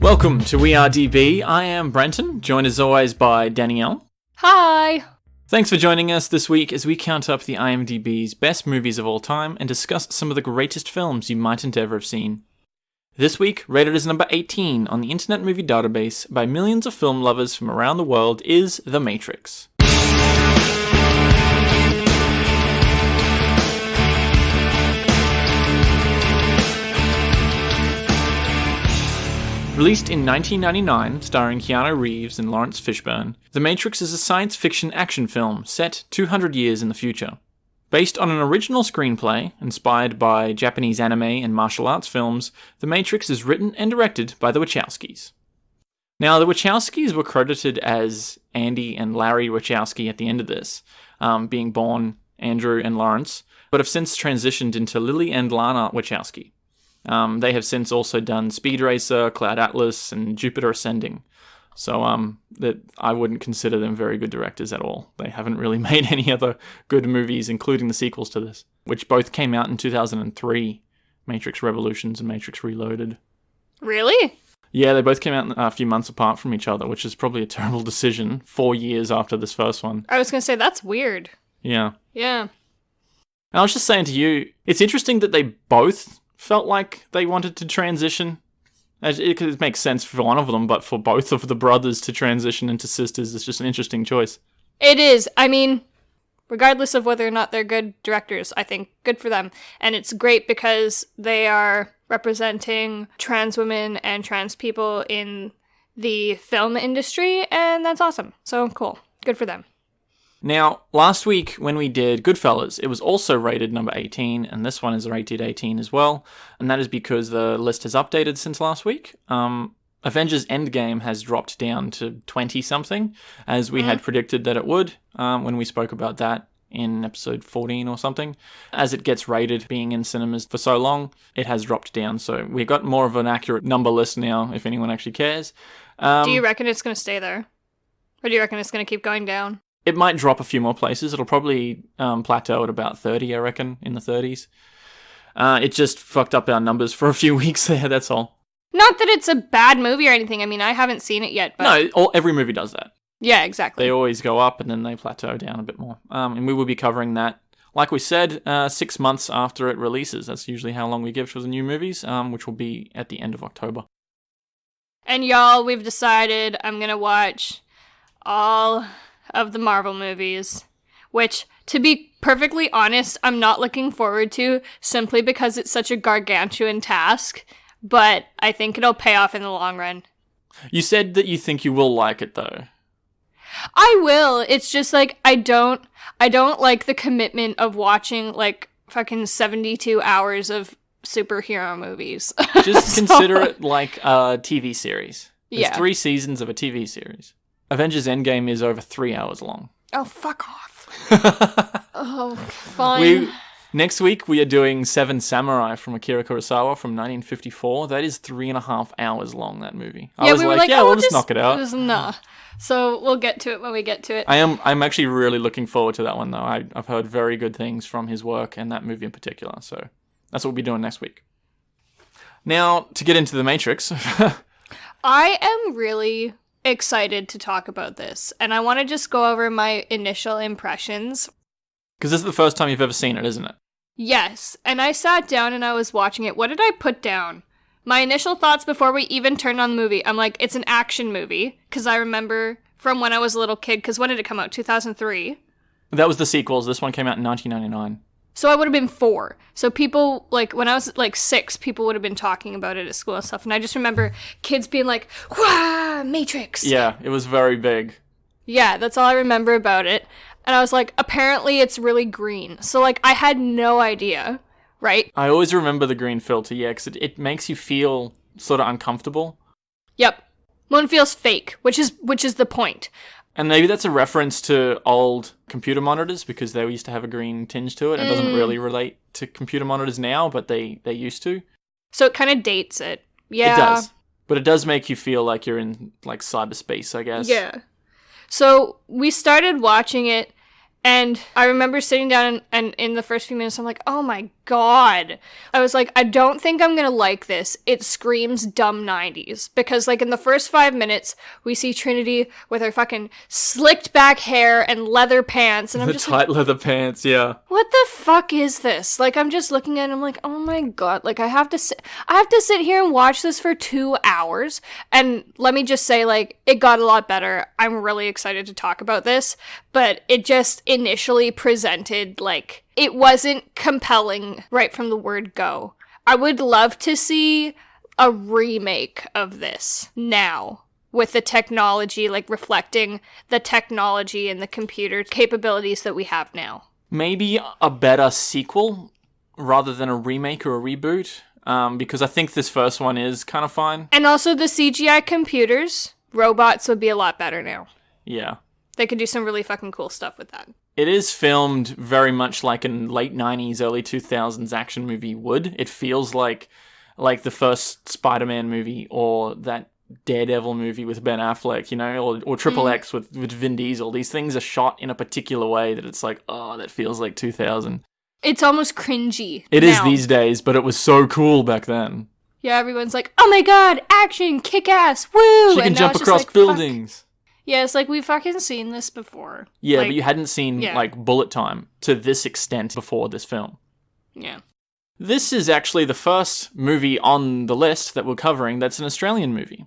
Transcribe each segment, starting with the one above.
Welcome to IMDb. I am Brenton, joined as always by Danielle. Hi! Thanks for joining us this week as we count up the IMDb's best movies of all time and discuss some of the greatest films you mightn't ever have seen. This week, rated as number 18 on the Internet Movie Database by millions of film lovers from around the world, is The Matrix. Released in 1999, starring Keanu Reeves and Lawrence Fishburne, The Matrix is a science fiction action film set 200 years in the future. Based on an original screenplay, inspired by Japanese anime and martial arts films, The Matrix is written and directed by the Wachowskis. Now, the Wachowskis were credited as Andy and Larry Wachowski at the end of this, being born Andrew and Lawrence, but have since transitioned into Lily and Lana Wachowski. They have since also done Speed Racer, Cloud Atlas, and Jupiter Ascending. So that I wouldn't consider them very good directors at all. They haven't really made any other good movies, including the sequels to this, which both came out in 2003, Matrix Revolutions and Matrix Reloaded. Really? Yeah, they both came out a few months apart from each other, which is probably a terrible decision, 4 years after this first one. I was going to say, that's weird. Yeah. Yeah. I was just saying to you, it's interesting that they both felt like they wanted to transition. It makes sense for one of them, but for both of the brothers to transition into sisters is just an interesting choice. It is. I mean, regardless of whether or not they're good directors, I think good for them. And it's great because they are representing trans women and trans people in the film industry, and that's awesome. So cool. Good for them. Now, last week when we did Goodfellas, it was also rated number 18, and this one is rated 18 as well, and that is because the list has updated since last week. Avengers Endgame has dropped down to 20-something, as we had predicted that it would when we spoke about that in episode 14 or something. As it gets rated, being in cinemas for so long, it has dropped down, so we got more of an accurate number list now, if anyone actually cares. Do you reckon it's going to stay there? Or do you reckon it's going to keep going down? It might drop a few more places. It'll probably plateau at about 30, I reckon, in the 30s. It just fucked up our numbers for a few weeks there, that's all. Not that it's a bad movie or anything. I mean, I haven't seen it yet, but... No, every movie does that. Yeah, exactly. They always go up and then they plateau down a bit more. And we will be covering that, like we said, 6 months after it releases. That's usually how long we give for the new movies, which will be at the end of October. And y'all, we've decided I'm going to watch all of the Marvel movies, which, to be perfectly honest, I'm not looking forward to simply because it's such a gargantuan task, but I think it'll pay off in the long run. You said that you think you will like it, though. I will. It's just like I don't like the commitment of watching like fucking 72 hours of superhero movies. Just consider it like a TV series. There's 3 seasons of a TV series. Avengers Endgame is over 3 hours long. Oh, fuck off. Oh, fine. Next week, we are doing Seven Samurai from Akira Kurosawa from 1954. That is 3.5 hours long, that movie. I was like, we'll just knock it out. Nah. So we'll get to it when we get to it. I'm actually really looking forward to that one, though. I've heard very good things from his work and that movie in particular. So that's what we'll be doing next week. Now, to get into The Matrix. I am really excited to talk about this, and I want to just go over my initial impressions. Because this is the first time you've ever seen it, isn't it? Yes, and I sat down and I was watching it. What did I put down? My initial thoughts before we even turned on the movie. I'm like, it's an action movie, because I remember from when I was a little kid, because when did it come out? 2003? That was the sequels. This one came out in 1999. So I would have been 4. So people, like, when I was, like, 6, people would have been talking about it at school and stuff. And I just remember kids being like, "Wah, Matrix!" Yeah, it was very big. Yeah, that's all I remember about it. And I was like, apparently it's really green. So, like, I had no idea, right? I always remember the green filter, yeah, because it makes you feel sort of uncomfortable. Yep. One feels fake, which is the point. And maybe that's a reference to old computer monitors, because they used to have a green tinge to it. It doesn't really relate to computer monitors now, but they used to. So it kind of dates it. Yeah. It does. But it does make you feel like you're in, like, cyberspace, I guess. Yeah. So we started watching it, And I remember sitting down and in the first few minutes, I'm like, oh my God. I was like, I don't think I'm gonna like this. It screams dumb 90s. Because, like, in the first 5 minutes, we see Trinity with her fucking slicked back hair and leather pants. And I'm just tight leather pants, yeah. What the fuck is this? Like, I'm just looking at it, I'm like, oh my God. Like, I have to sit here and watch this for 2 hours. And let me just say, like, it got a lot better. I'm really excited to talk about this. But it just initially presented, like, it wasn't compelling right from the word go. I would love to see a remake of this now with the technology, like, reflecting the technology and the computer capabilities that we have now. Maybe a better sequel rather than a remake or a reboot, because I think this first one is kind of fine. And also the CGI computers, robots would be a lot better now. Yeah. They could do some really fucking cool stuff with that. It is filmed very much like a late 90s, early 2000s action movie would. It feels like the first Spider-Man movie or that Daredevil movie with Ben Affleck, you know, or Triple X with Vin Diesel. These things are shot in a particular way that it's like, oh, that feels like 2000. It's almost cringy. It is these days, but it was so cool back then. Yeah, everyone's like, oh my God, action, kick-ass, woo! She can jump across buildings. Fuck. Yeah, it's like, we've fucking seen this before. Yeah, like, but you hadn't seen, like, bullet time to this extent before this film. Yeah. This is actually the first movie on the list that we're covering that's an Australian movie.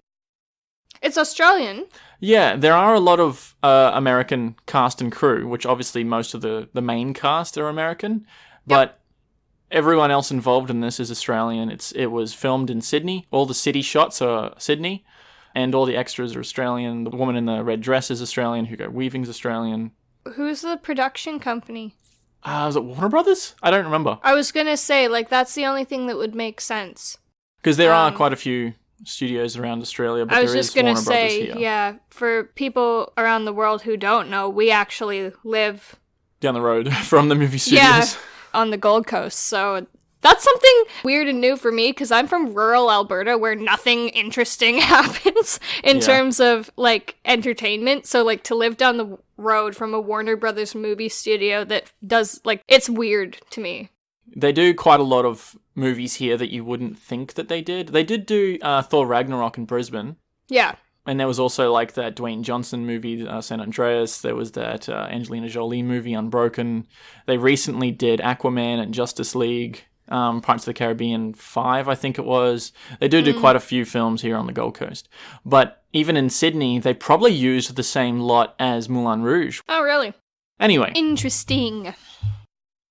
It's Australian? Yeah, there are a lot of American cast and crew, which obviously most of the main cast are American, but everyone else involved in this is Australian. It was filmed in Sydney. All the city shots are Sydney. And all the extras are Australian. The woman in the red dress is Australian. Hugo Weaving's Australian. Who's the production company? Was it Warner Brothers? I don't remember. I was gonna say, like, that's the only thing that would make sense. Because there are quite a few studios around Australia, but there is Warner Brothers here. I was just gonna say, yeah, for people around the world who don't know, we actually live down the road from the movie studios. Yeah, on the Gold Coast, so that's something weird and new for me, because I'm from rural Alberta where nothing interesting happens in terms of, like, entertainment. So, like, to live down the road from a Warner Brothers movie studio that does, like, it's weird to me. They do quite a lot of movies here that you wouldn't think that they did. They did do Thor Ragnarok in Brisbane. Yeah. And there was also, like, that Dwayne Johnson movie, San Andreas. There was that Angelina Jolie movie, Unbroken. They recently did Aquaman and Justice League. Pirates of the Caribbean 5, I think it was. They do quite a few films here on the Gold Coast. But even in Sydney, they probably used the same lot as Moulin Rouge. Oh, really? Anyway. Interesting.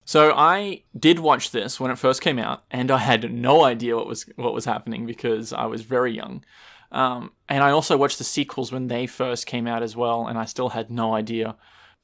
So I did watch this when it first came out, and I had no idea what was happening because I was very young. And I also watched the sequels when they first came out as well, and I still had no idea.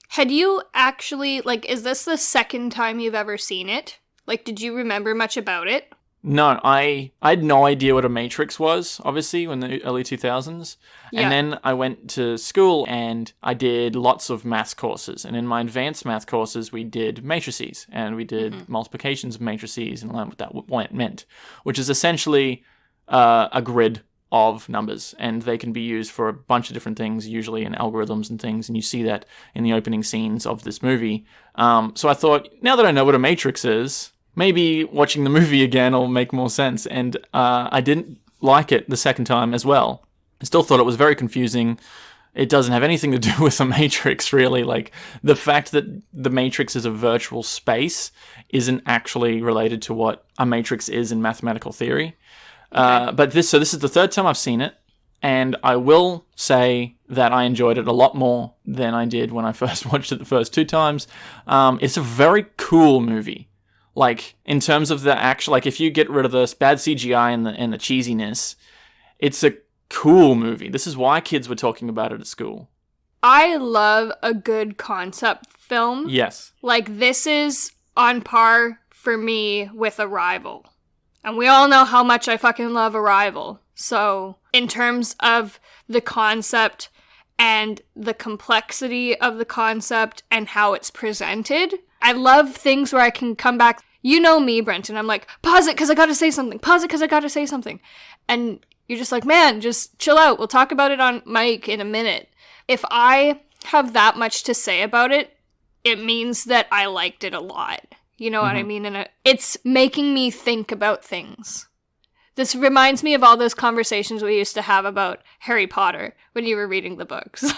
Had you actually, like, is this the second time you've ever seen it? Like, did you remember much about it? No, I had no idea what a Matrix was, obviously, in the early 2000s. Yeah. And then I went to school and I did lots of maths courses. And in my advanced math courses, we did matrices. And we did multiplications of matrices and learned what that meant. Which is essentially a grid of numbers. And they can be used for a bunch of different things, usually in algorithms and things. And you see that in the opening scenes of this movie. So I thought, now that I know what a matrix is, maybe watching the movie again will make more sense. And I didn't like it the second time as well. I still thought it was very confusing. It doesn't have anything to do with the Matrix, really. Like, the fact that the Matrix is a virtual space isn't actually related to what a matrix is in mathematical theory. Okay. But this is the third time I've seen it. And I will say that I enjoyed it a lot more than I did when I first watched it the first two times. It's a very cool movie. Like, in terms of the actual, like, if you get rid of the bad CGI and the cheesiness, it's a cool movie. This is why kids were talking about it at school. I love a good concept film. Yes. Like, this is on par for me with Arrival. And we all know how much I fucking love Arrival. So, in terms of the concept and the complexity of the concept and how it's presented, I love things where I can come back. You know me, Brenton. I'm like, pause it because I gotta say something. Pause it because I gotta say something. And you're just like, man, just chill out. We'll talk about it on mic in a minute. If I have that much to say about it, it means that I liked it a lot. You know what I mean? And it's making me think about things. This reminds me of all those conversations we used to have about Harry Potter when you were reading the books.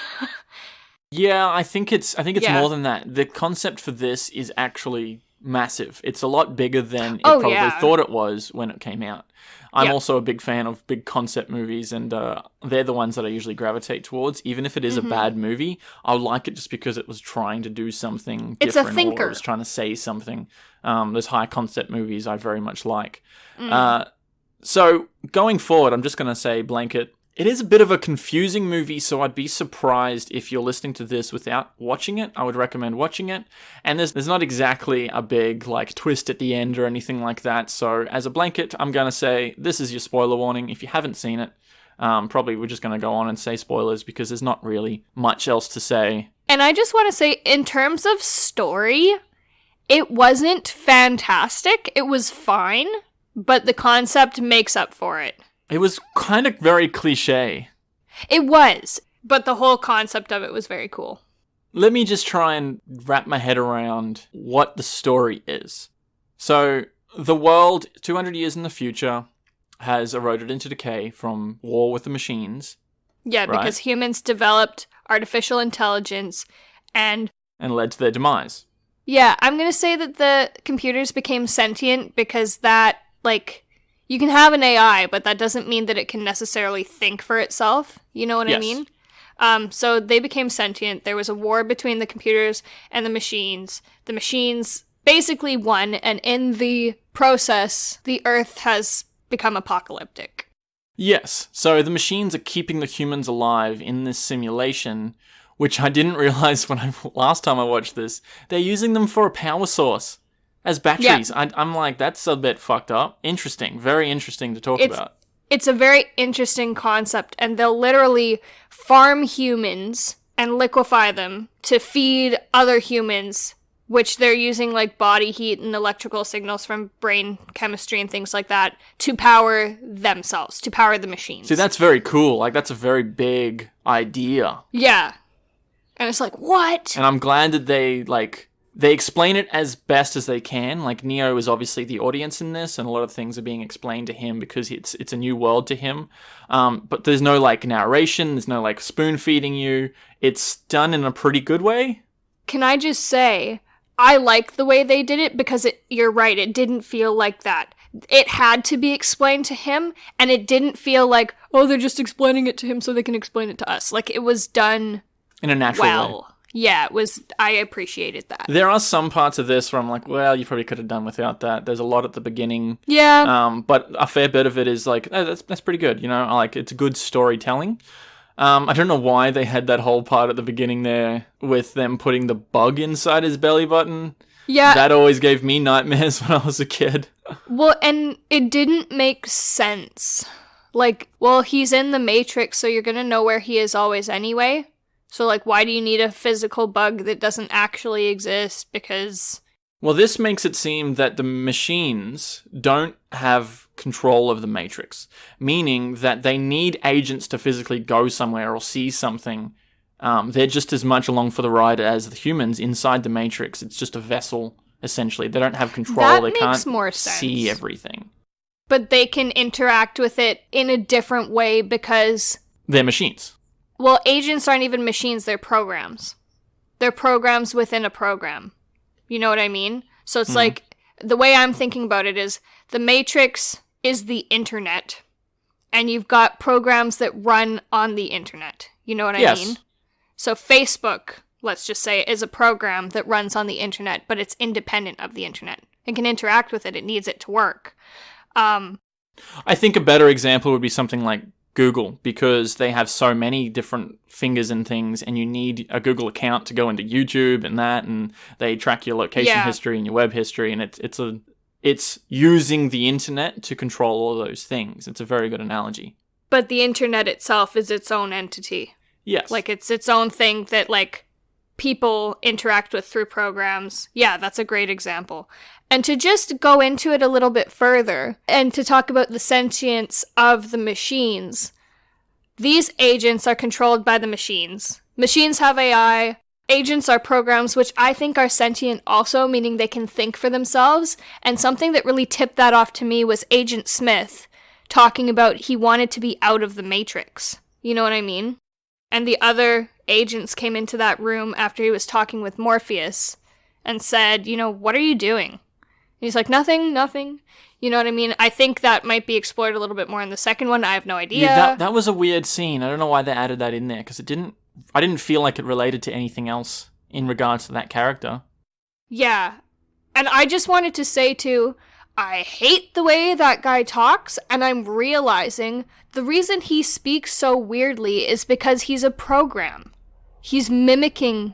Yeah, I think it's more than that. The concept for this is actually massive. It's a lot bigger than it probably thought it was when it came out. I'm also a big fan of big concept movies, and they're the ones that I usually gravitate towards. Even if it is a bad movie, I like it just because it was trying to do something different. It's a thinker. Or it was trying to say something. Those high concept movies I very much like. So going forward, I'm just going to say blanket. It is a bit of a confusing movie, so I'd be surprised if you're listening to this without watching it. I would recommend watching it. And there's not exactly a big like twist at the end or anything like that. So as a blanket, I'm going to say this is your spoiler warning. If you haven't seen it, probably we're just going to go on and say spoilers because there's not really much else to say. And I just want to say, in terms of story, it wasn't fantastic. It was fine, but the concept makes up for it. It was kind of very cliche. It was, but the whole concept of it was very cool. Let me just try and wrap my head around what the story is. So, the world, 200 years in the future, has eroded into decay from war with the machines. Yeah, right? Because humans developed artificial intelligence and led to their demise. Yeah, I'm going to say that the computers became sentient because that, like... You can have an AI, but that doesn't mean that it can necessarily think for itself. You know what I mean? So they became sentient. There was a war between the computers and the machines. The machines basically won, and in the process, the Earth has become apocalyptic. Yes. So the machines are keeping the humans alive in this simulation, which I didn't realize last time I watched this. They're using them for a power source. As batteries. Yeah. I'm like, that's a bit fucked up. Interesting. Very interesting to talk about. It's a very interesting concept, and they'll literally farm humans and liquefy them to feed other humans, which they're using like body heat and electrical signals from brain chemistry and things like that to power themselves, to power the machines. See, that's very cool. Like, that's a very big idea. Yeah. And it's like, what? And I'm glad that they explain it as best as they can. Like, Neo is obviously the audience in this, and a lot of things are being explained to him because it's a new world to him. But there's no, like, narration. There's no, like, spoon-feeding you. It's done in a pretty good way. Can I just say, I like the way they did it because you're right, it didn't feel like that. It had to be explained to him, and it didn't feel like, oh, they're just explaining it to him so they can explain it to us. Like, it was done in a natural way. Yeah, I appreciated that. There are some parts of this where I'm like, well, you probably could have done without that. There's a lot at the beginning. Yeah. But a fair bit of it is like, oh, that's pretty good, you know? Like, it's good storytelling. I don't know why they had that whole part at the beginning there with them putting the bug inside his belly button. Yeah. That always gave me nightmares when I was a kid. Well, and it didn't make sense. Like, well, he's in the Matrix, so you're gonna know where he is always anyway. So, like, why do you need a physical bug that doesn't actually exist? Because... Well, this makes it seem that the machines don't have control of the Matrix, meaning that they need agents to physically go somewhere or see something. They're just as much along for the ride as the humans inside the Matrix. It's just a vessel, essentially. They don't have control. They can't see everything. But they can interact with it in a different way because... They're machines. Well, agents aren't even machines, they're programs. They're programs within a program. You know what I mean? So it's like, the way I'm thinking about it is, the Matrix is the internet, and you've got programs that run on the internet. You know what I mean? So Facebook, let's just say, is a program that runs on the internet, but it's independent of the internet. It can interact with it, it needs it to work. I think a better example would be something like Google, because they have so many different fingers and things, and you need a Google account to go into YouTube and that, and they track your location history and your web history, and it's using the internet to control all those things. It's a very good analogy. But the internet itself is its own entity. Yes. Like, it's its own thing that, like, people interact with through programs. Yeah, that's a great example. And to just go into it a little bit further, and to talk about the sentience of the machines, these agents are controlled by the machines. Machines have AI, agents are programs which I think are sentient also, meaning they can think for themselves. And something that really tipped that off to me was Agent Smith talking about he wanted to be out of the Matrix. You know what I mean? And the other agents came into that room after he was talking with Morpheus and said, you know, what are you doing? And he's like, nothing. You know what I mean? I think that might be explored a little bit more in the second one. I have no idea. Yeah, that was a weird scene. I don't know why they added that in there, because I didn't feel like it related to anything else in regards to that character. Yeah. And I just wanted to say too, I hate the way that guy talks, and I'm realizing the reason he speaks so weirdly is because he's a program. He's mimicking...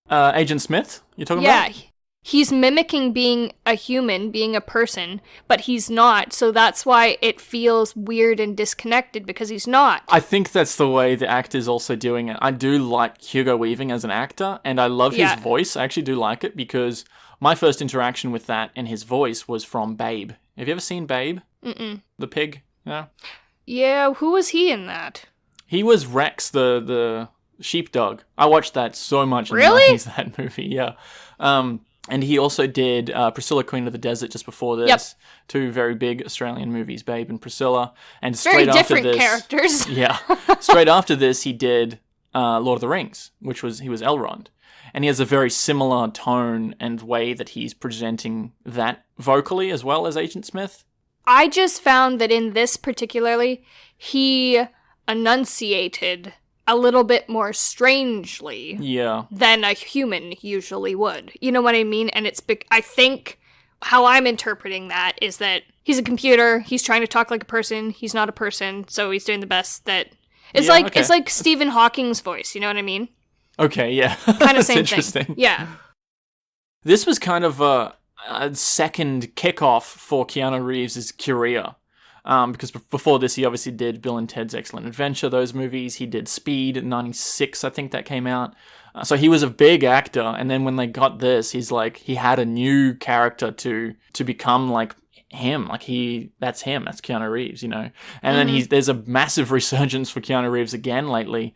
Agent Smith, you're talking about? Yeah, he's mimicking being a human, being a person, but he's not, so that's why it feels weird and disconnected, because he's not. I think that's the way the actor's also doing it. I do like Hugo Weaving as an actor, and I love his voice. I actually do like it, because my first interaction with that and his voice was from Babe. Have you ever seen Babe? Mm-mm. The pig? Yeah. Yeah, who was he in that? He was Rex, the sheepdog. I watched that so much in the Really? 90s, that movie, yeah. And he also did Priscilla, Queen of the Desert just before this. Yep. Two very big Australian movies, Babe and Priscilla. And Very straight after different this, characters. Yeah. Straight after this, he did Lord of the Rings, he was Elrond. And he has a very similar tone and way that he's presenting that vocally as well as Agent Smith. I just found that in this particularly, he enunciated a little bit more strangely than a human usually would. You know what I mean? And I think how I'm interpreting that is that he's a computer, he's trying to talk like a person, he's not a person, so he's doing the best that... It's like Stephen Hawking's voice, you know what I mean? Okay, yeah. Kind of same interesting. thing. Yeah. This was kind of a second kickoff for Keanu Reeves' career. Because before this, he obviously did Bill and Ted's Excellent Adventure, those movies. He did Speed in 96, I think that came out. So he was a big actor. And then when they got this, he had a new character to become like him. That's him. That's Keanu Reeves, you know. And then there's a massive resurgence for Keanu Reeves again lately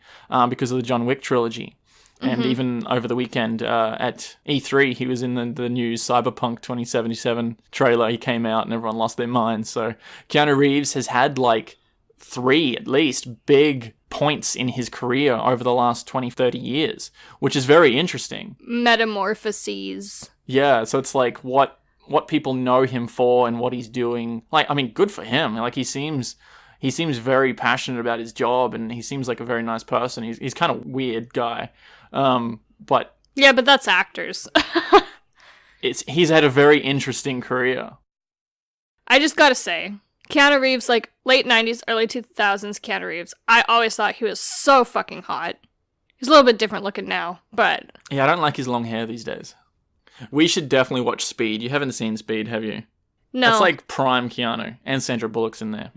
because of the John Wick trilogy. And even over the weekend at E3, he was in the new Cyberpunk 2077 trailer. He came out and everyone lost their minds. So Keanu Reeves has had 3 at least big points in his career over the last 20, 30 years, which is very interesting. Metamorphoses. Yeah, so it's what people know him for and what he's doing. Good for him. He seems very passionate about his job, and he seems like a very nice person. He's kind of weird guy. But that's actors. he's had a very interesting career. I just gotta say, Keanu Reeves, late 90s, early 2000s Keanu Reeves, I always thought he was so fucking hot. He's a little bit different looking now, but... Yeah, I don't like his long hair these days. We should definitely watch Speed. You haven't seen Speed, have you? No. That's prime Keanu, and Sandra Bullock's in there.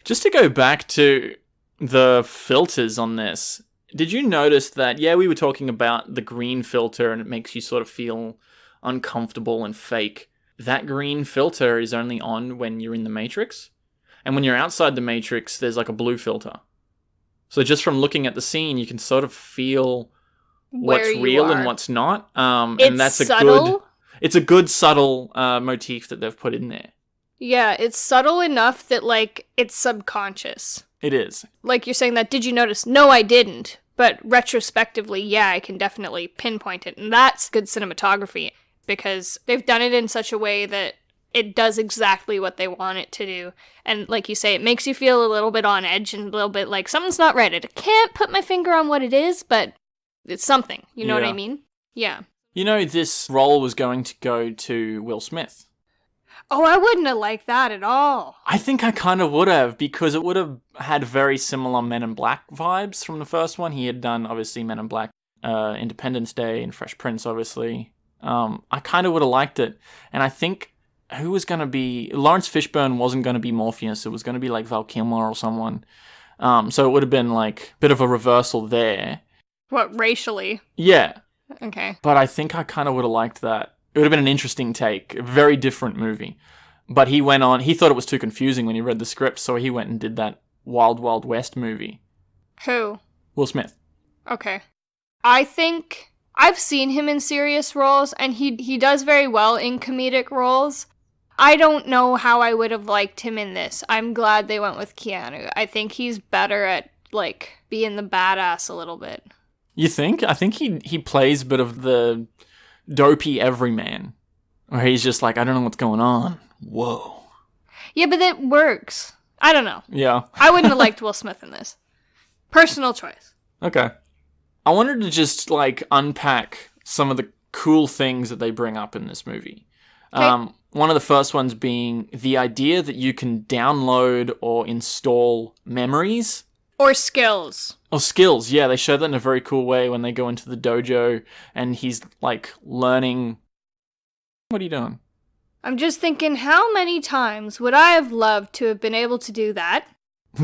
Just to go back to the filters on this, did you notice that, we were talking about the green filter and it makes you sort of feel uncomfortable and fake. That green filter is only on when you're in the Matrix. And when you're outside the Matrix, there's a blue filter. So just from looking at the scene, you can sort of feel what's real and what's not. And that's subtle. It's a good subtle motif that they've put in there. Yeah, it's subtle enough that, it's subconscious. It is. You're saying that, did you notice? No, I didn't. But retrospectively, I can definitely pinpoint it. And that's good cinematography, because they've done it in such a way that it does exactly what they want it to do. And like you say, it makes you feel a little bit on edge and a little bit like something's not right. I can't put my finger on what it is, but it's something. You know what I mean? Yeah. You know, this role was going to go to Will Smith. Oh, I wouldn't have liked that at all. I think I kind of would have, because it would have had very similar Men in Black vibes from the first one. He had done, obviously, Men in Black, Independence Day, and Fresh Prince, obviously. I kind of would have liked it. And I think who was going to be... Lawrence Fishburne wasn't going to be Morpheus. It was going to be Val Kilmer or someone. So it would have been a bit of a reversal there. What, racially? Yeah. Okay. But I think I kind of would have liked that. It would have been an interesting take. A very different movie. But he went on... He thought it was too confusing when he read the script, so he went and did that Wild Wild West movie. Who? Will Smith. Okay. I think I've seen him in serious roles, and he does very well in comedic roles. I don't know how I would have liked him in this. I'm glad they went with Keanu. I think he's better at, like, being the badass a little bit. You think? I think he plays a bit of the dopey everyman. Where he's just like, I don't know what's going on. Whoa. Yeah, but it works. I don't know. Yeah. I wouldn't have liked Will Smith in this. Personal choice. Okay. I wanted to just, like, unpack some of the cool things that they bring up in this movie. Okay. One of the first ones being the idea that you can download or install memories. Or skills. Or skills, yeah. They show that in a very cool way when they go into the dojo and he's, like, learning... What are you doing? I'm just thinking, how many times would I have loved to have been able to do that?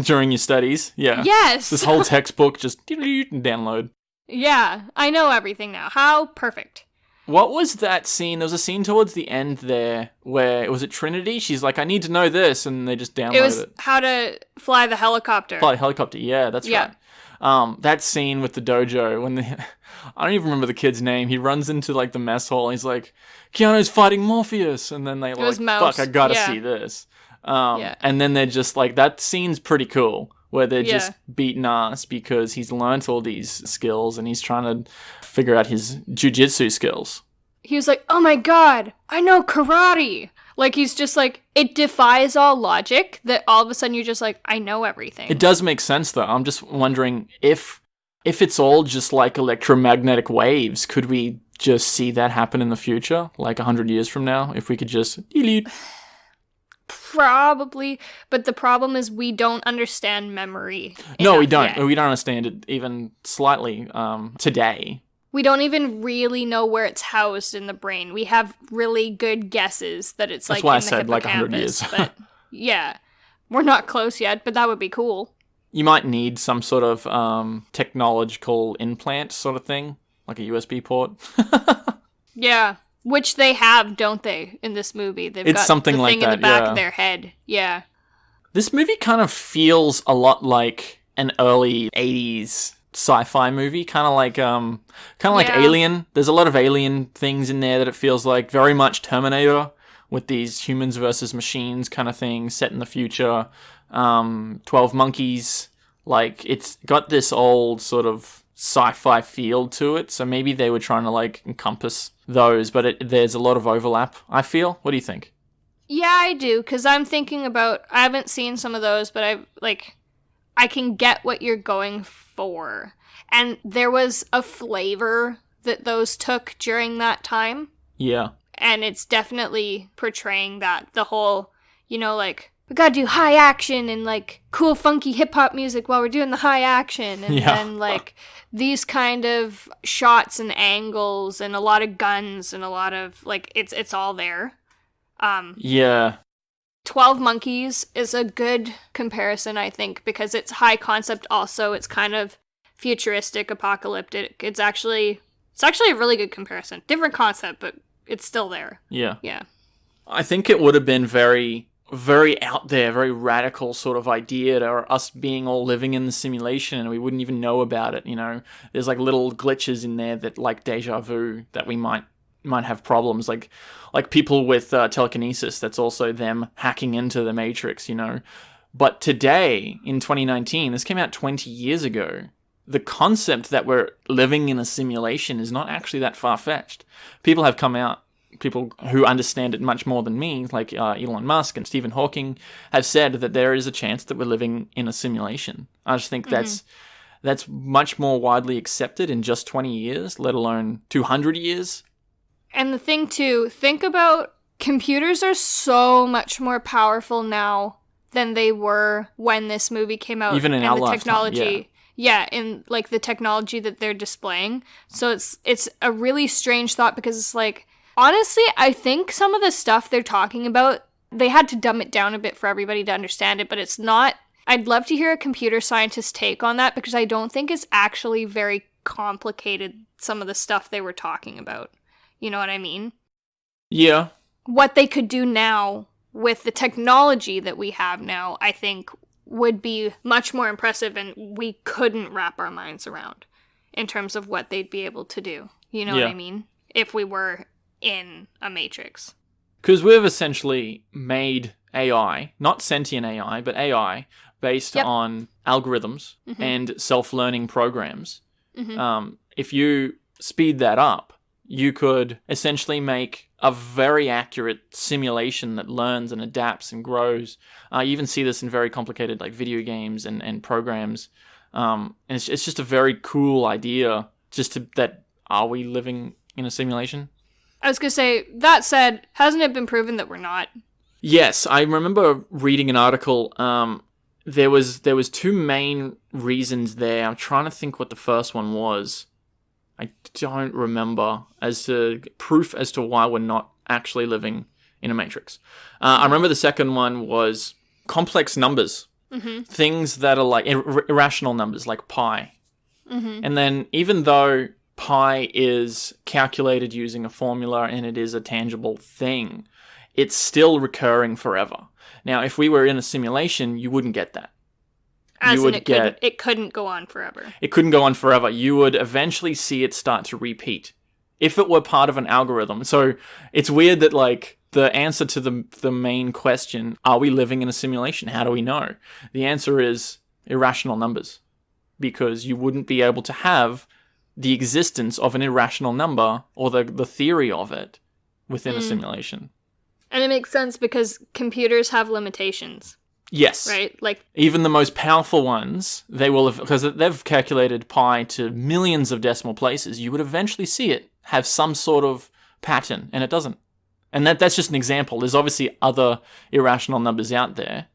During your studies? Yeah. Yes! This whole textbook just download. Yeah, I know everything now. How perfect. What was that scene? There was a scene towards the end there where, was it Trinity? She's like, I need to know this, and they just download it. It was how to fly the helicopter. Fly a helicopter, yeah, that's right. That scene with the dojo, when I don't even remember the kid's name, he runs into, like, the mess hall, and he's like, Keanu's fighting Morpheus, and then they like, fuck, I gotta see this. And then they're just like, that scene's pretty cool, where they're just beating ass because he's learnt all these skills, and he's trying to figure out his jujitsu skills. He was like, oh my god, I know karate! Like, he's just like, it defies all logic that all of a sudden you're just like, I know everything. It does make sense, though. I'm just wondering if it's all just like electromagnetic waves, could we just see that happen in the future, like 100 years from now, if we could just delete? Probably, but the problem is we don't understand memory. No, we don't. Yet. We don't understand it even slightly today. We don't even really know where it's housed in the brain. We have really good guesses that it's That's like why in I the said like 100 years. But yeah, we're not close yet, but that would be cool. You might need some sort of technological implant sort of thing, like a USB port. Yeah, which they have, don't they, in this movie? They've got something the like thing in the that, back yeah. of their head. Yeah. This movie kind of feels a lot like an early 80s sci-fi movie, kind of like Alien. There's a lot of Alien things in there that it feels like, very much Terminator, with these humans versus machines kind of thing set in the future. 12 Monkeys, like, it's got this old sort of sci-fi feel to it, so maybe they were trying to, like, encompass those, but there's a lot of overlap, I feel. What do you think? Yeah, I do, because I'm thinking about, I haven't seen some of those, but I can get what you're going for. And there was a flavor that those took during that time. Yeah. And it's definitely portraying that. The whole, like, we gotta do high action and, like, cool, funky hip-hop music while we're doing the high action. And then, like, these kind of shots and angles and a lot of guns and a lot of, like, it's all there. Yeah. 12 Monkeys is a good comparison, I think, because it's high concept also. It's kind of futuristic, apocalyptic. It's actually a really good comparison. Different concept, but it's still there. Yeah. Yeah. I think it would have been very, very out there, very radical sort of idea to us being all living in the simulation and we wouldn't even know about it, There's like little glitches in there that, like deja vu, that we might have problems, like people with telekinesis. That's also them hacking into the Matrix, But today, in 2019, this came out 20 years ago, the concept that we're living in a simulation is not actually that far-fetched. People have come out, people who understand it much more than me, like Elon Musk and Stephen Hawking, have said that there is a chance that we're living in a simulation. I just think that's much more widely accepted in just 20 years, let alone 200 years. And the thing, too, think about computers are so much more powerful now than they were when this movie came out. Even in our lifetime, technology. Yeah, in, like, the technology that they're displaying. So it's a really strange thought because it's like, honestly, I think some of the stuff they're talking about, they had to dumb it down a bit for everybody to understand it, but it's not... I'd love to hear a computer scientist's take on that because I don't think it's actually very complicated, some of the stuff they were talking about. You know what I mean? Yeah. What they could do now with the technology that we have now, I think, would be much more impressive and we couldn't wrap our minds around in terms of what they'd be able to do. You know what I mean? If we were in a Matrix. Because we've essentially made AI, not sentient AI, but AI, based on algorithms and self-learning programs. If you speed that up, you could essentially make a very accurate simulation that learns and adapts and grows. You even see this in very complicated like video games and programs. And it's just a very cool idea. That are we living in a simulation? I was going to say, that said, hasn't it been proven that we're not? Yes, I remember reading an article. There was two main reasons there. I'm trying to think what the first one was. I don't remember as to proof as to why we're not actually living in a matrix. I remember the second one was complex numbers. Things that are like irrational numbers, like pi. And then even though pi is calculated using a formula and it is a tangible thing, it's still recurring forever. Now, if we were in a simulation, you wouldn't get that. It couldn't go on forever. It couldn't go on forever. You would eventually see it start to repeat if it were part of an algorithm. So it's weird that like the answer to the main question, are we living in a simulation? How do we know? The answer is irrational numbers, because you wouldn't be able to have the existence of an irrational number or the theory of it within a simulation. And it makes sense because computers have limitations. Yes. Right? Like even the most powerful ones, they will have, because they've calculated pi to millions of decimal places, you would eventually see it have some sort of pattern, and it doesn't. And that's just an example. There's obviously other irrational numbers out there.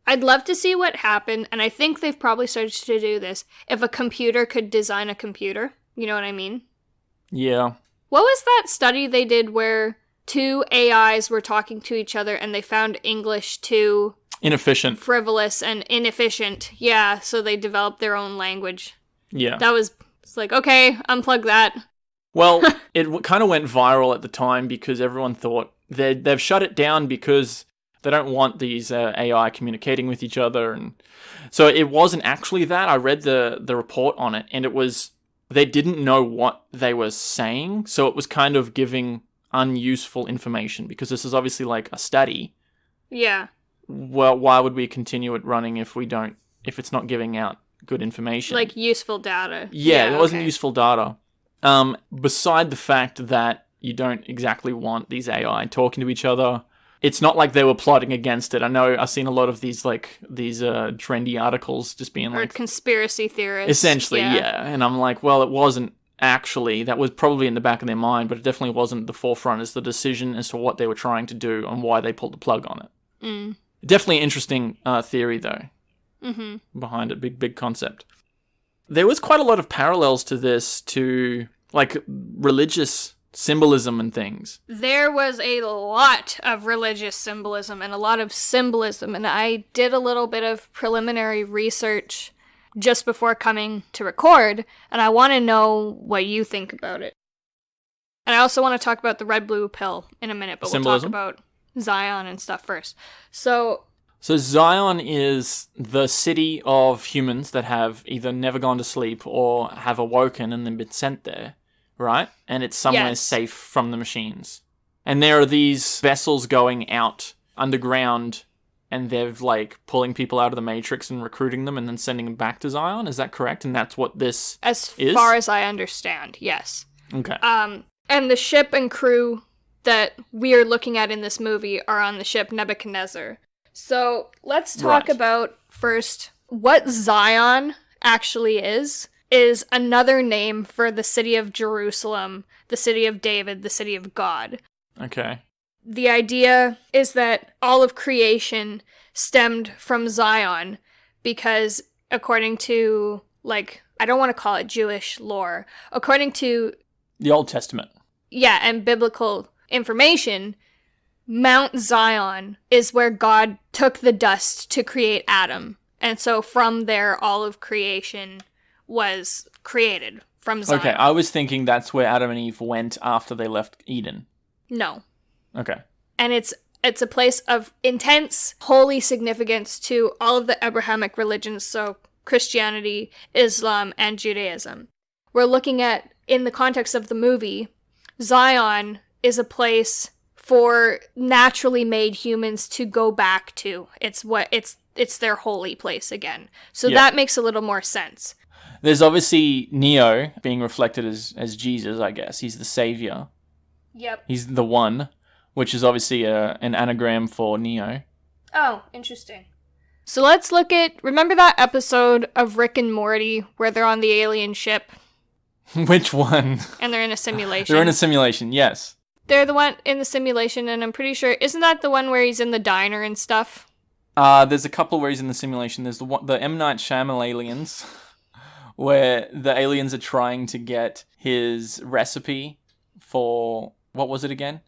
I'd love to see what happened, and I think they've probably started to do this, if a computer could design a computer. You know what I mean? Yeah. What was that study they did where two AIs were talking to each other and they found English too inefficient, frivolous, and inefficient? Yeah, so they developed their own language. Yeah. It's like, okay, unplug that. Well, it kind of went viral at the time because everyone thought they've shut it down because they don't want these AI communicating with each other. And so it wasn't actually that. I read the report on it, and it was they didn't know what they were saying, so it was kind of giving unuseful information because this is obviously like a study. Yeah. Well, why would we continue it running if it's not giving out good information? Like useful data. Yeah, it wasn't useful data. Beside the fact that you don't exactly want these AI talking to each other, it's not like they were plotting against it. I know I've seen a lot of these trendy articles just being like conspiracy theorists. Essentially, yeah. And I'm like, well, it wasn't actually. That was probably in the back of their mind, but it definitely wasn't at the forefront as the decision as to what they were trying to do and why they pulled the plug on it. Definitely interesting theory, though, behind it. Big concept. There was quite a lot of parallels to this, to like religious symbolism and things. There was a lot of religious symbolism and a lot of symbolism, and I did a little bit of preliminary research just before coming to record, and I want to know what you think about it. And I also want to talk about the red blue pill in a minute, but Symbolism? We'll talk about Zion and stuff first. So Zion is the city of humans that have either never gone to sleep or have awoken and then been sent there, right? And it's somewhere safe from the machines. And there are these vessels going out underground, and they're like pulling people out of the Matrix and recruiting them and then sending them back to Zion. Is that correct? And that's what this is? As far as I understand, yes. Okay. And the ship and crew that we are looking at in this movie are on the ship Nebuchadnezzar. So let's talk about first what Zion actually is another name for the city of Jerusalem, the city of David, the city of God. Okay. The idea is that all of creation stemmed from Zion because according to, like, I don't want to call it Jewish lore, according to the Old Testament. Yeah, and biblical information, Mount Zion is where God took the dust to create Adam. And so from there, all of creation was created from Zion. Okay, I was thinking that's where Adam and Eve went after they left Eden. No. Okay. And it's It's a place of intense, holy significance to all of the Abrahamic religions, so Christianity, Islam, and Judaism. We're looking at, in the context of the movie, Zion is a place for naturally made humans to go back to. It's their holy place again. So that makes a little more sense. There's obviously Neo being reflected as Jesus, I guess. He's the savior. Yep. He's the one, which is obviously an anagram for Neo. Oh, interesting. So let's look at, remember that episode of Rick and Morty where they're on the alien ship? Which one? And they're in a simulation. They're in a simulation, yes. They're the one in the simulation, and I'm pretty sure, isn't that the one where he's in the diner and stuff? There's a couple where he's in the simulation. There's the M. Night Shyamalan aliens, where the aliens are trying to get his recipe for, what was it again?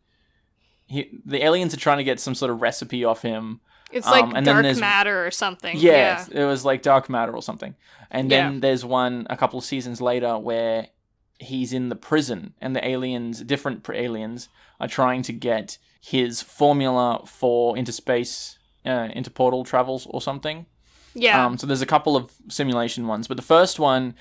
The aliens are trying to get some sort of recipe off him. It's like dark matter or something. Yeah, it was like dark matter or something. And then there's one a couple of seasons later where he's in the prison and the aliens, different aliens, are trying to get his formula for interportal travels or something. Yeah. So there's a couple of simulation ones, but the first one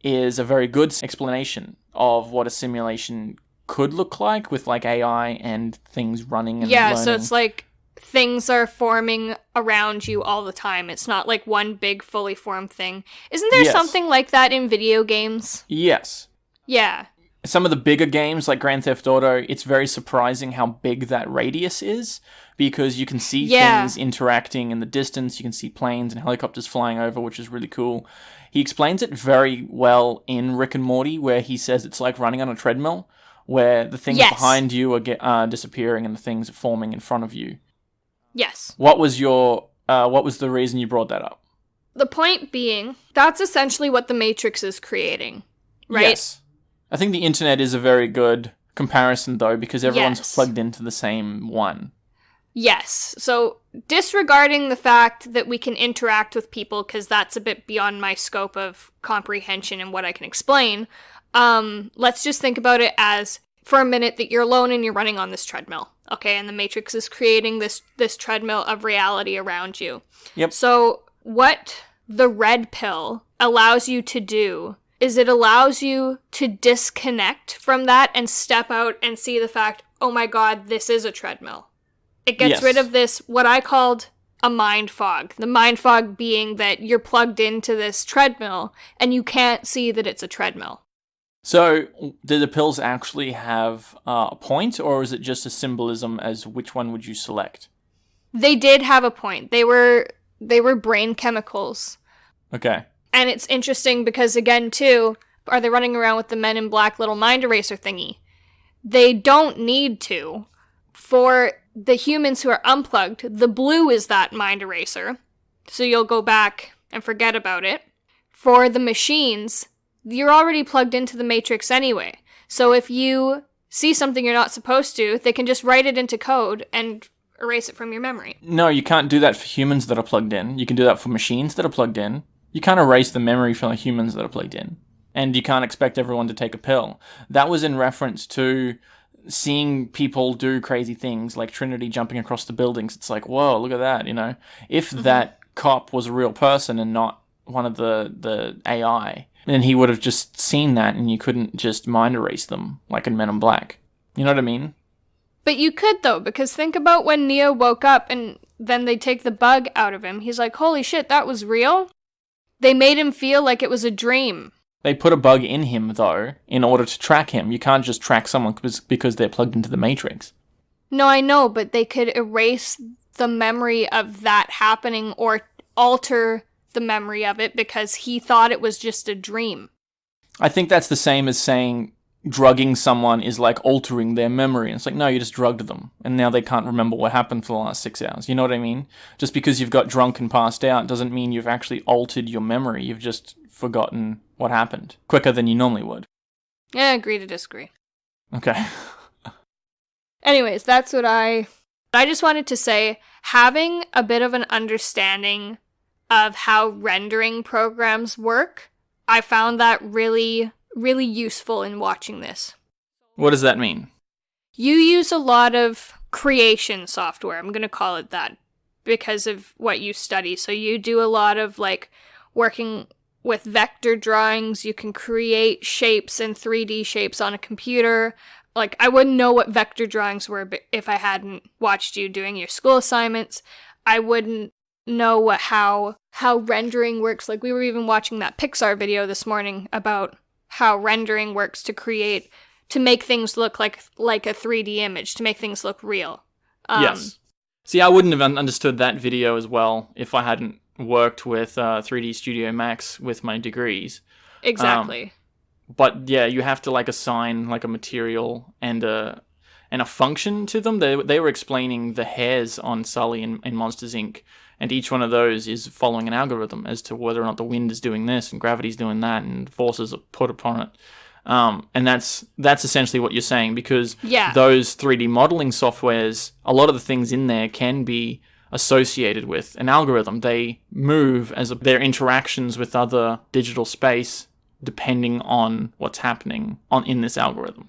is a very good explanation of what a simulation could look like with like AI and things running and learning. So it's like things are forming around you all the time. It's not like one big fully formed thing. Isn't there something like that in video games? Yes. Yeah. Some of the bigger games like Grand Theft Auto, it's very surprising how big that radius is because you can see things interacting in the distance. You can see planes and helicopters flying over, which is really cool. He explains it very well in Rick and Morty where he says it's like running on a treadmill where the things behind you are disappearing and the things are forming in front of you. Yes. What was the reason you brought that up? The point being, that's essentially what the Matrix is creating, right? Yes. I think the internet is a very good comparison, though, because everyone's plugged into the same one. Yes. So, disregarding the fact that we can interact with people, because that's a bit beyond my scope of comprehension and what I can explain, let's just think about it as, for a minute, that you're alone and you're running on this treadmill, okay? And the Matrix is creating this treadmill of reality around you. Yep. So, what the red pill allows you to do is it allows you to disconnect from that and step out and see the fact, oh my god, this is a treadmill. It gets rid of this, what I called a mind fog. The mind fog being that you're plugged into this treadmill and you can't see that it's a treadmill. So, do the pills actually have a point, or is it just a symbolism as which one would you select? They did have a point. They were brain chemicals. Okay. And it's interesting because, again, too, are they running around with the Men in Black little mind eraser thingy? They don't need to. For the humans who are unplugged, the blue is that mind eraser. So you'll go back and forget about it. For the machines, you're already plugged into the Matrix anyway. So if you see something you're not supposed to, they can just write it into code and erase it from your memory. No, you can't do that for humans that are plugged in. You can do that for machines that are plugged in. You can't erase the memory from the humans that are plugged in. And you can't expect everyone to take a pill. That was in reference to seeing people do crazy things, like Trinity jumping across the buildings. It's like, whoa, look at that, you know? If that cop was a real person and not one of the AI, then he would have just seen that and you couldn't just mind erase them, like in Men in Black. You know what I mean? But you could, though, because think about when Neo woke up and then they take the bug out of him. He's like, holy shit, that was real? They made him feel like it was a dream. They put a bug in him, though, in order to track him. You can't just track someone because they're plugged into the Matrix. No, I know, but they could erase the memory of that happening or alter the memory of it because he thought it was just a dream. I think that's the same as saying drugging someone is like altering their memory. And it's like, no, you just drugged them. And now they can't remember what happened for the last 6 hours. You know what I mean? Just because you've got drunk and passed out doesn't mean you've actually altered your memory. You've just forgotten what happened quicker than you normally would. Yeah, agree to disagree. Okay. Anyways, that's what I just wanted to say, having a bit of an understanding of how rendering programs work, I found that really useful in watching this. What does that mean? You use a lot of creation software. I'm going to call it that because of what you study. So you do a lot of like working with vector drawings. You can create shapes and 3D shapes on a computer. Like, I wouldn't know what vector drawings were if I hadn't watched you doing your school assignments. I wouldn't know how rendering works. Like, we were even watching that Pixar video this morning about how rendering works to make things look like a 3D image, to make things look real. Yes. See, I wouldn't have understood that video as well if I hadn't worked with 3D Studio Max with my degrees. Exactly. But yeah, you have to like assign like a material and a function to them. They were explaining the hairs on Sully in Monsters Inc. And each one of those is following an algorithm as to whether or not the wind is doing this and gravity's doing that and forces are put upon it. And that's essentially what you're saying, because those 3D modeling softwares, a lot of the things in there can be associated with an algorithm. They move as their interactions with other digital space depending on what's happening in this algorithm.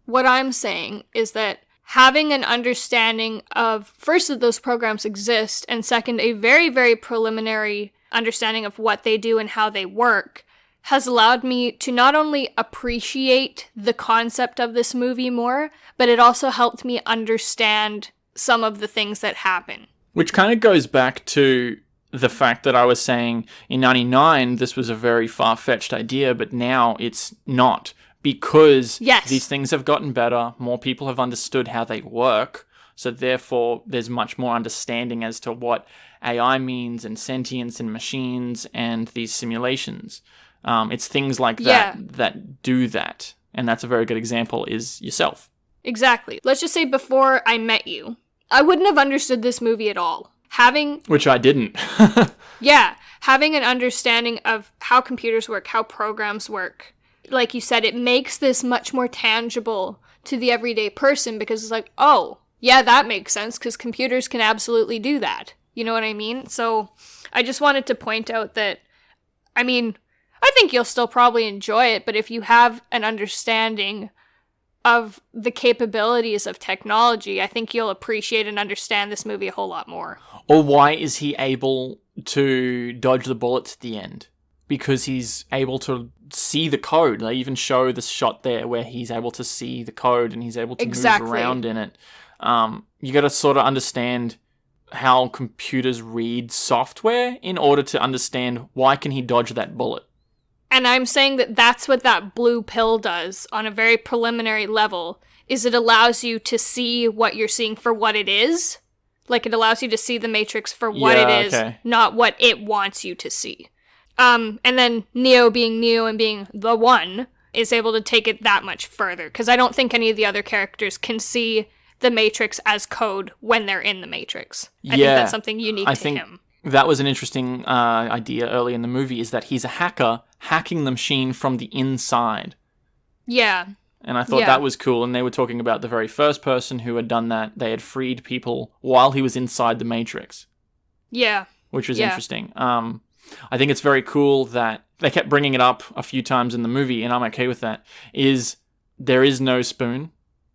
What I'm saying is that having an understanding of, first, that those programs exist, and second, a very, very preliminary understanding of what they do and how they work, has allowed me to not only appreciate the concept of this movie more, but it also helped me understand some of the things that happen. Which kind of goes back to the fact that I was saying in 99, this was a very far-fetched idea, but now it's not. Because these things have gotten better, more people have understood how they work, so therefore there's much more understanding as to what AI means and sentience and machines and these simulations. It's things like that do that. And that's a very good example, is yourself. Exactly. Let's just say before I met you, I wouldn't have understood this movie at all. Which I didn't. Having an understanding of how computers work, how programs work. Like you said, it makes this much more tangible to the everyday person, because it's like, oh, yeah, that makes sense, because computers can absolutely do that. You know what I mean? So I just wanted to point out that, I mean, I think you'll still probably enjoy it, but if you have an understanding of the capabilities of technology, I think you'll appreciate and understand this movie a whole lot more. Or why is he able to dodge the bullets at the end? Because he's able to see the code. They even show the shot there where he's able to see the code and he's able to move around in it. You got to sort of understand how computers read software in order to understand why can he dodge that bullet. And I'm saying that that's what that blue pill does on a very preliminary level, is it allows you to see what you're seeing for what it is. Like, it allows you to see the Matrix for what it is, not what it wants you to see. And then Neo being Neo and being the one is able to take it that much further. Because I don't think any of the other characters can see the Matrix as code when they're in the Matrix. I think that's something unique to him. That was an interesting idea early in the movie, is that he's a hacker hacking the machine from the inside. Yeah. And I thought that was cool. And they were talking about the very first person who had done that. They had freed people while he was inside the Matrix. Yeah. Which was interesting. I think it's very cool that they kept bringing it up a few times in the movie, and I'm okay with that, is there is no spoon.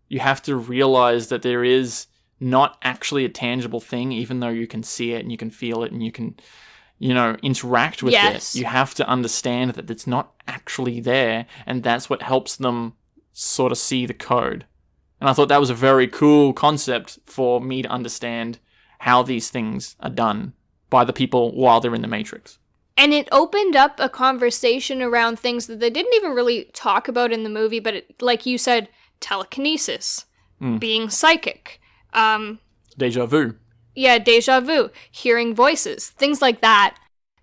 You have to realize that there is not actually a tangible thing, even though you can see it and you can feel it and you can, interact with it. You have to understand that it's not actually there, and that's what helps them sort of see the code. And I thought that was a very cool concept for me to understand how these things are done by the people while they're in the Matrix. And it opened up a conversation around things that they didn't even really talk about in the movie, but like you said, telekinesis, being psychic. Deja vu. Yeah, deja vu. Hearing voices. Things like that.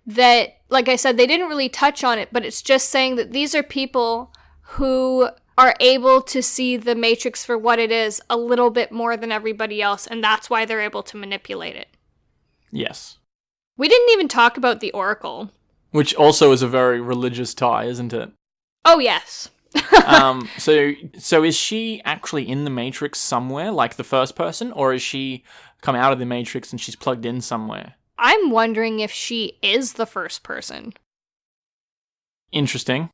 That, like I said, they didn't really touch on it, but it's just saying that these are people who are able to see the Matrix for what it is a little bit more than everybody else, and that's why they're able to manipulate it. Yes. We didn't even talk about the Oracle. Which also is a very religious tie, isn't it? Oh, yes. So is she actually in the Matrix somewhere, like the first person, or is she come out of the Matrix and she's plugged in somewhere? I'm wondering if she is the first person. Interesting.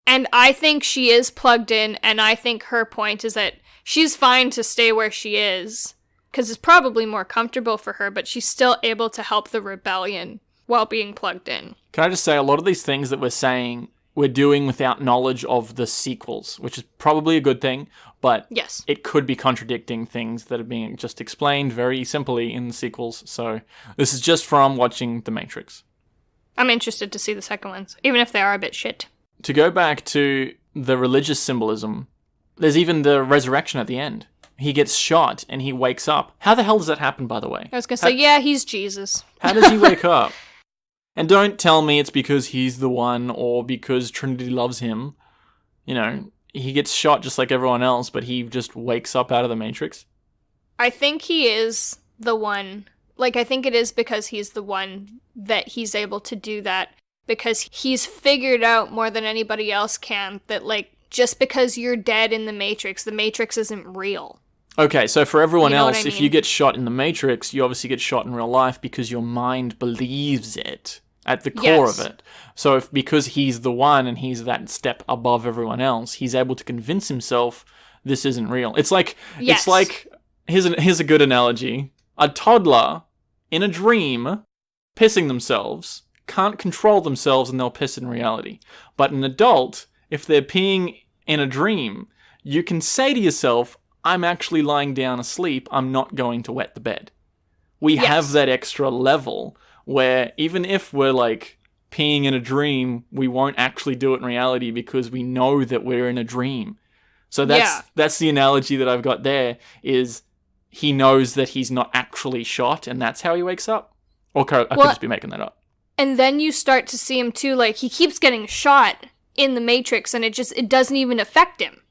And I think she is plugged in, and I think her point is that she's fine to stay where she is, because it's probably more comfortable for her, but she's still able to help the rebellion while being plugged in. Can I just say, a lot of these things that we're saying, we're doing without knowledge of the sequels, which is probably a good thing, but yes, it could be contradicting things that are being just explained very simply in the sequels. So this is just from watching The Matrix. I'm interested to see the second ones, even if they are a bit shit. To go back to the religious symbolism, there's even the resurrection at the end. He gets shot and he wakes up. How the hell does that happen, by the way? I was going to say, yeah, he's Jesus. How does he wake up? And don't tell me it's because he's the one or because Trinity loves him. You know, he gets shot just like everyone else, but he just wakes up out of the Matrix. I think he is the one. Like, I think it is because he's the one that he's able to do that. Because he's figured out more than anybody else can that, like, just because you're dead in the Matrix isn't real. Okay, so for everyone You know what else, I if mean? you get shot in the Matrix, you obviously get shot in real life because your mind believes it at the core Yes. of it. So because he's the one and he's that step above everyone else, he's able to convince himself this isn't real. It's like, Yes. here's a good analogy. A toddler in a dream pissing themselves can't control themselves and they'll piss in reality. But an adult, if they're peeing in a dream, you can say to yourself, I'm actually lying down asleep, I'm not going to wet the bed. We Yes. have that extra level where even if we're like peeing in a dream, we won't actually do it in reality because we know that we're in a dream. So that's the analogy that I've got there, is he knows that he's not actually shot and that's how he wakes up. Or I could just be making that up. And then you start to see him too, like, he keeps getting shot in the Matrix and it doesn't even affect him.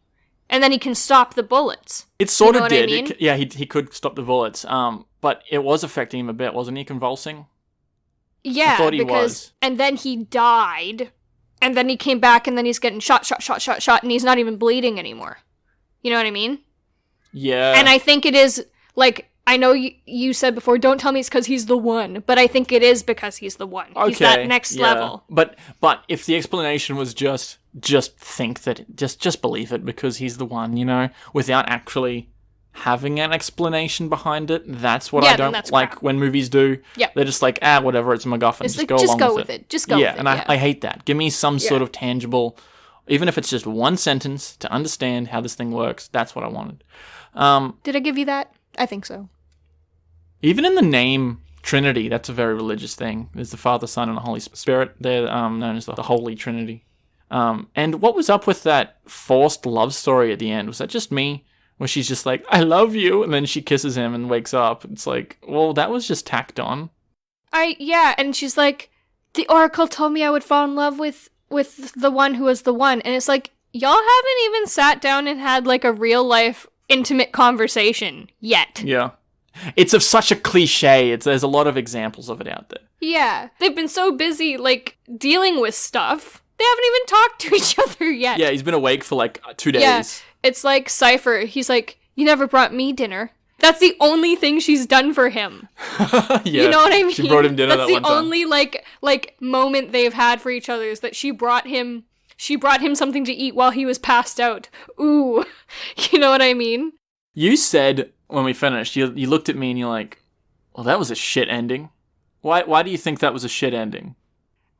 And then he can stop the bullets. It sort You know of what I did. mean? He could stop the bullets. But it was affecting him a bit, wasn't he? Convulsing? Yeah, I thought he because was. And then he died, and then he came back, and then he's getting shot, and he's not even bleeding anymore. You know what I mean? Yeah. And I think it is, like, I know you said before, don't tell me it's because he's the one, but I think it is because he's the one. Okay, he's that next level. But if the explanation was just think that, just believe it because he's the one, you know, without actually having an explanation behind it, that's what I then don't that's like crap. when movies do. Yep. They're just like, whatever, it's a MacGuffin, It's just like, go just along go with with it. Just go with it. and I hate that. Give me some sort of tangible, even if it's just one sentence to understand how this thing works. That's what I wanted. Did I give you that? I think so. Even in the name Trinity, that's a very religious thing. There's the Father, Son, and the Holy Spirit. They're known as the Holy Trinity. And what was up with that forced love story at the end? Was that just me? Where she's just like, I love you, and then she kisses him and wakes up. It's like, well, that was just tacked on. And she's like, the Oracle told me I would fall in love with the one who was the one. And it's like, y'all haven't even sat down and had, like, a real-life intimate conversation yet. Yeah. It's of such a cliche. There's a lot of examples of it out there. Yeah. They've been so busy, like, dealing with stuff. They haven't even talked to each other yet. Yeah, he's been awake for, like, 2 days. Yeah. It's like Cypher. He's like, you never brought me dinner. That's the only thing she's done for him. Yeah, you know what I mean? She brought him dinner that one time. That's the only, like, moment they've had for each other is that she brought him something to eat while he was passed out. Ooh. You know what I mean? You said, when we finished, you looked at me and you're like, well, that was a shit ending. Why do you think that was a shit ending?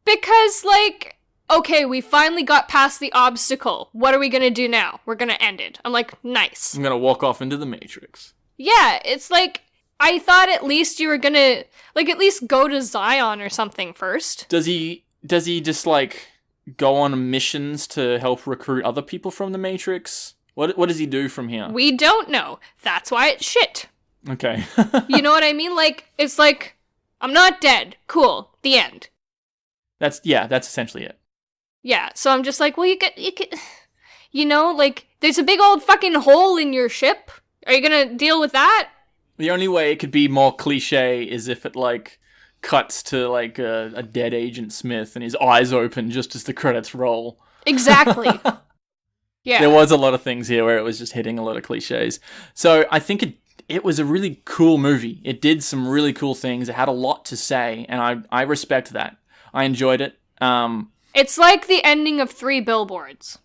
Because, like, okay, we finally got past the obstacle. What are we gonna do now? We're gonna end it. I'm like, nice. I'm gonna walk off into the Matrix. Yeah, it's like, I thought at least you were gonna, like, at least go to Zion or something first. Does he just, like, go on missions to help recruit other people from the Matrix? What does he do from here? We don't know. That's why it's shit. Okay. You know what I mean? Like, it's like, I'm not dead. Cool. The end. That's essentially it. Yeah, so I'm just like, well, you could, you know, like, there's a big old fucking hole in your ship. Are you gonna deal with that? The only way it could be more cliche is if it, like, cuts to, like, a dead Agent Smith and his eyes open just as the credits roll. Exactly. Yeah. There was a lot of things here where it was just hitting a lot of cliches. So I think it was a really cool movie. It did some really cool things. It had a lot to say, and I respect that. I enjoyed it. It's like the ending of 3 Billboards.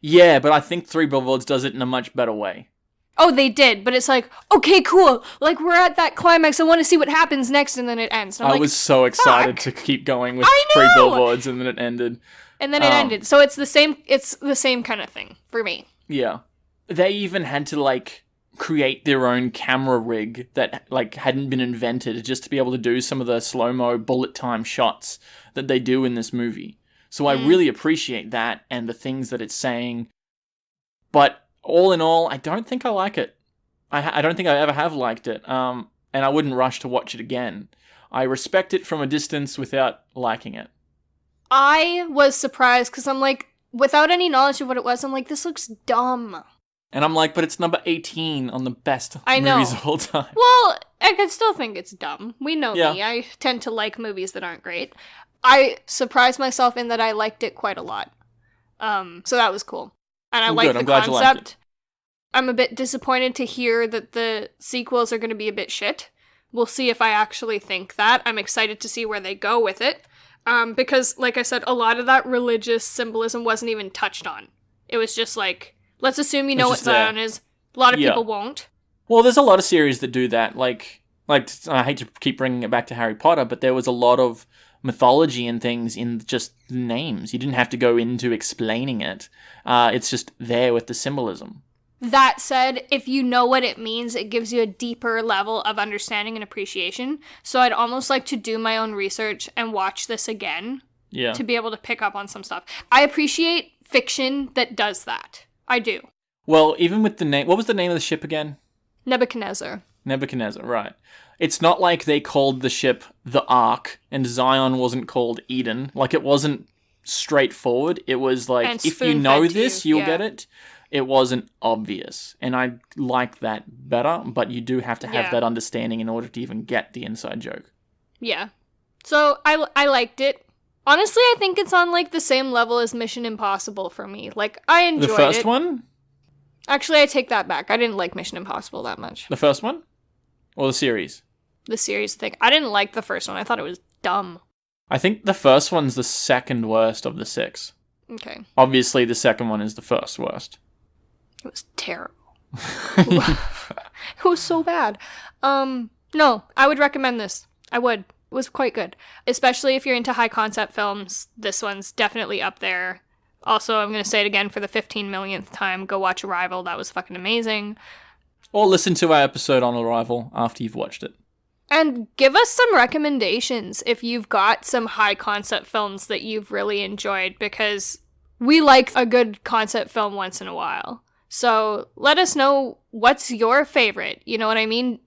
Yeah, but I think 3 Billboards does it in a much better way. Oh, they did, but it's like, okay, cool. Like, we're at that climax. I want to see what happens next, and then it ends. And I was so excited to keep going with 3 billboards, and then it ended. And then it ended. So it's the same kind of thing for me. Yeah. They even had to, like, create their own camera rig that, like, hadn't been invented just to be able to do some of the slow-mo bullet time shots that they do in this movie. So I really appreciate that and the things that it's saying. But all in all, I don't think I like it. I don't think I ever have liked it. And I wouldn't rush to watch it again. I respect it from a distance without liking it. I was surprised because I'm like, without any knowledge of what it was, I'm like, this looks dumb. And I'm like, but it's number 18 on the best I movies know. of all time. Well, I could still think it's dumb. We know me. I tend to like movies that aren't great. I surprised myself in that I liked it quite a lot. So that was cool. And I like the concept. I'm a bit disappointed to hear that the sequels are going to be a bit shit. We'll see if I actually think that. I'm excited to see where they go with it. Because, like I said, a lot of that religious symbolism wasn't even touched on. It was just like, let's assume you know what Zion is. A lot of people won't. Well, there's a lot of series that do that. Like I hate to keep bringing it back to Harry Potter, but there was a lot of mythology and things in just the names. You didn't have to go into explaining it. It's just there with the symbolism. That said, if you know what it means, it gives you a deeper level of understanding and appreciation. So I'd almost like to do my own research and watch this again to be able to pick up on some stuff. I appreciate fiction that does that. I do. Well, even with the name... What was the name of the ship again? Nebuchadnezzar, right. It's not like they called the ship the Ark and Zion wasn't called Eden. Like, it wasn't straightforward. It was like, if you know this, you'll get it. It wasn't obvious. And I like that better, but you do have to have that understanding in order to even get the inside joke. Yeah. So I liked it. Honestly, I think it's on like the same level as Mission Impossible for me. Like, I enjoyed it. The first one? Actually, I take that back. I didn't like Mission Impossible that much. The first one? Or the series? The series thing. I didn't like the first one. I thought it was dumb. I think the first one's the second worst of the 6. Okay. Obviously, the second one is the first worst. It was terrible. It was so bad. No, I would recommend this. I would. It was quite good. Especially if you're into high concept films. This one's definitely up there. Also, I'm going to say it again for the 15 millionth time. Go watch Arrival. That was fucking amazing. Or listen to our episode on Arrival after you've watched it. And give us some recommendations if you've got some high concept films that you've really enjoyed, because we like a good concept film once in a while. So let us know what's your favorite. You know what I mean?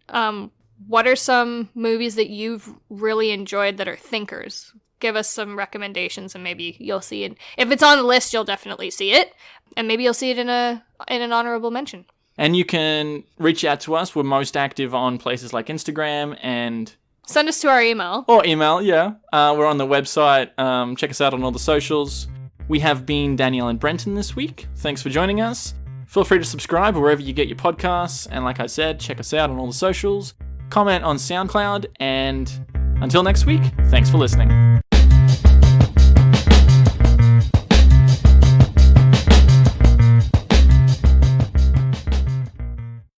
What are some movies that you've really enjoyed that are thinkers? Give us some recommendations and maybe you'll see it. If it's on the list, you'll definitely see it. And maybe you'll see it in an honorable mention. And you can reach out to us. We're most active on places like Instagram and... Send us to our email. Or email, yeah. We're on the website. Check us out on all the socials. We have been Danielle and Brenton this week. Thanks for joining us. Feel free to subscribe wherever you get your podcasts. And like I said, check us out on all the socials. Comment on SoundCloud. And until next week, thanks for listening.